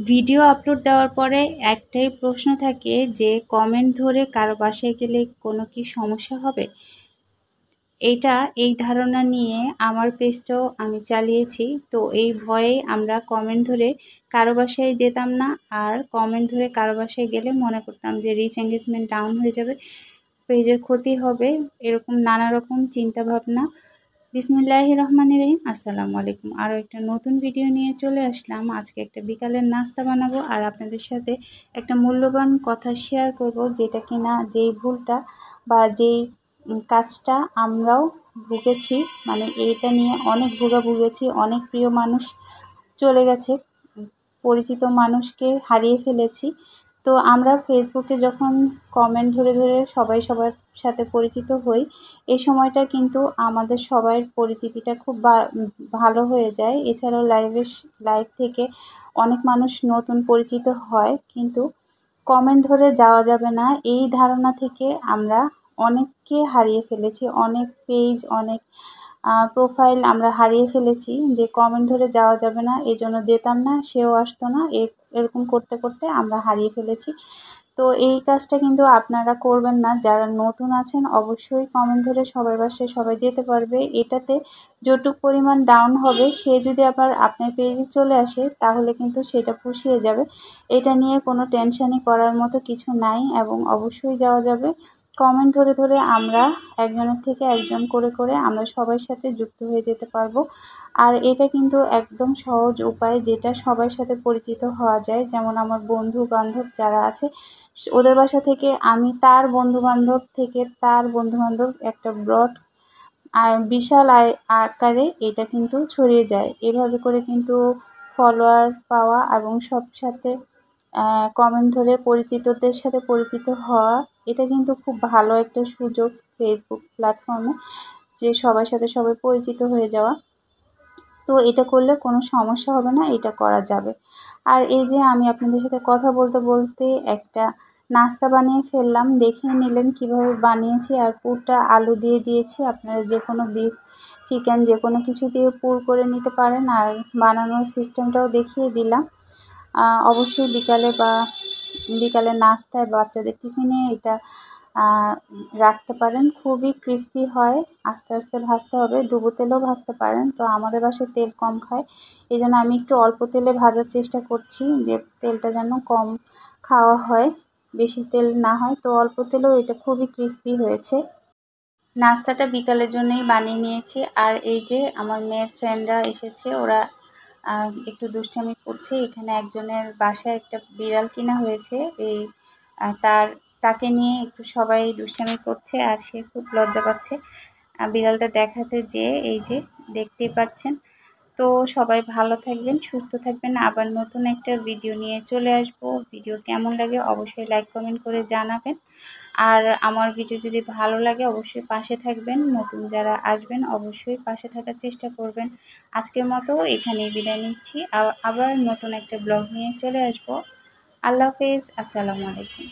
Video upload দেওয়ার পরে একটাই প্রশ্ন থাকে যে কমেন্ট ধরে কারো বাসায় গেলে কোনো কি সমস্যা হবে। এই ধারণা নিয়ে আমার পেজটাও আমি চালিয়েছি। তো এই ভয়ে আমরা কমেন্ট ধরে কারো বাসায় যেতাম না, আর কমেন্ট ধরে কারো বাসায় গেলে মনে করতাম যে রিচ এঙ্গেজমেন্ট ডাউন হয়ে যাবে, পেজের ক্ষতি হবে, এরকম নানা রকম চিন্তা ভাবনা। বিসমিল্লাহির রহমানির রহিম। আসসালামু আলাইকুম। আরও একটা নতুন ভিডিও নিয়ে চলে আসলাম। আজকে একটা বিকালের নাস্তা বানাবো আর আপনাদের সাথে একটা মূল্যবান কথা শেয়ার করব, যেটা কিনা যেই ভুলটা বা যেই কাজটা আমরাও ভুগেছি, মানে এইটা নিয়ে অনেক ভুগেছি। অনেক প্রিয় মানুষ চলে গেছে, পরিচিত মানুষকে হারিয়ে ফেলেছি। তো আমরা ফেসবুকে যখন কমেন্ট ধরে ধরে সবাই সবার সাথে পরিচিত হই, এই সময়টা কিন্তু আমাদের সবার পরিচিতিটা খুব ভালো হয়ে যায়। এছাড়াও লাইভ থেকে অনেক মানুষ নতুন পরিচিত হয়, কিন্তু কমেন্ট ধরে যাওয়া যাবে না এই ধারণা থেকে আমরা অনেককে হারিয়ে ফেলেছি। অনেক পেজ, অনেক প্রোফাইল আমরা হারিয়ে ফেলেছি যে কমেন্ট ধরে যাওয়া যাবে না, এই জন্য যেতাম না, সেও আসতো না, এরকম করতে করতে আমরা হারিয়ে ফেলেছি। তো এই কাজটা কিন্তু আপনারা করবেন না। যারা নতুন আছেন অবশ্যই কমেন্ট ধরে সবার বাসায় সবাই যেতে পারবে। এটাতে যতটুক পরিমাণ ডাউন হবে, সে যদি আবার আপনার পেজে চলে আসে তাহলে কিন্তু সেটা পুষিয়ে যাবে। এটা নিয়ে কোনো টেনশানই করার মতো কিছু নাই, এবং অবশ্যই যাওয়া যাবে। কমেন্ট ধরে ধরে আমরা একজনের থেকে একজন করে করে আমরা সবার সাথে যুক্ত হয়ে যেতে পারবো। আর এটা কিন্তু একদম সহজ উপায়, যেটা সবার সাথে পরিচিত হওয়া যায়। যেমন আমার বন্ধু বান্ধব যারা আছে, ওদের বাসা থেকে আমি তার বন্ধু বান্ধব থেকে তার বন্ধু বান্ধব, একটা ব্রড বিশাল আকারে এটা কিন্তু ছড়িয়ে যায়। এভাবে করে কিন্তু ফলোয়ার পাওয়া এবং সব সাথে কমেন্ট ধরে পরিচিতদের সাথে পরিচিত হওয়া, এটা কিন্তু খুব ভালো একটা সুযোগ ফেসবুক প্ল্যাটফর্মে, যে সবার সাথে সবাই পরিচিত হয়ে যাওয়া। তো এটা করলে কোনো সমস্যা হবে না, এটা করা যাবে। আর এই যে আমি আপনাদের সাথে কথা বলতে বলতে একটা নাস্তা বানিয়ে ফেললাম, দেখিয়ে নিলেন কিভাবে বানিয়েছি। আর পুরটা আলু দিয়ে দিয়েছি, আপনারা যে কোনো বিফ, চিকেন যে কোনো কিছু দিয়ে পুর করে নিতে পারেন। আর বানানোর সিস্টেমটাও দেখিয়ে দিলাম। অবশ্যই বিকালে নাস্তায় বাচ্চাদের টিফিনে এটা রাখতে পারেন। খুবই ক্রিস্পি হয়, আস্তে আস্তে ভাজতে হবে, ডুবো তেলেও ভাজতে পারেন। তো আমাদের বাসায় তেল কম খায়, এই জন্য আমি একটু অল্প তেলে ভাজার চেষ্টা করছি, যে তেলটা যেন কম খাওয়া হয়, বেশি তেল না হয়। তো অল্প তেলেও এটা খুবই ক্রিস্পি হয়েছে। নাস্তাটা বিকালের জন্যই বানিয়ে নিয়েছি। আর এই যে আমার মেয়ের ফ্রেন্ডরা এসেছে, ওরা একটু দুষ্টামি করছে। এখানে একজনের বাসায় একটা বিড়াল কিনা হয়েছে, তাকে নিয়ে একটু সবাই দুষ্টামি করছে, আর সে খুব লজ্জা পাচ্ছে বিড়ালটা দেখাতে যেয়ে। এই যে দেখতেই পাচ্ছেন। তো সবাই ভালো থাকবেন, সুস্থ থাকবেন। আবার নতুন একটা ভিডিও নিয়ে চলে আসবো। ভিডিও কেমন লাগে অবশ্যই লাইক কমেন্ট করে জানাবেন। আর আমার ভিডিও যদি ভালো লাগে অবশ্যই পাশে থাকবেন। নতুন যারা আসবেন অবশ্যই পাশে থাকার চেষ্টা করবেন। আজকের মতো এখানেই বিদায় নিচ্ছি। আবার নতুন একটা ব্লগ নিয়ে চলে আসবো। আল্লাহ হাফেজ। আসসালামু আলাইকুম।